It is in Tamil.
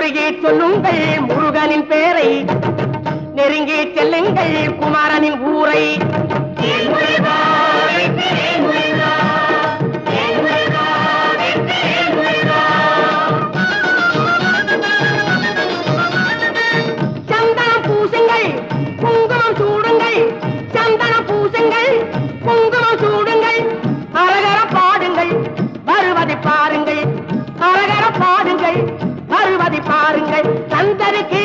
முருகி சொல்லுங்கள் முருகனின் பேரை, நெருங்கி செல்லுங்கள் குமாரனின் ஊரை. சந்தனம் பூசுங்கள் குங்குமம் சூடுங்கள், சந்தனம் பூசுங்கள் குங்குமம் சூடுங்கள், அரகர பாடுங்கள் வருவதை பாருங்கள், அரகர பாடுங்கள் வருவதை பாருங்கள். சந்தருக்கு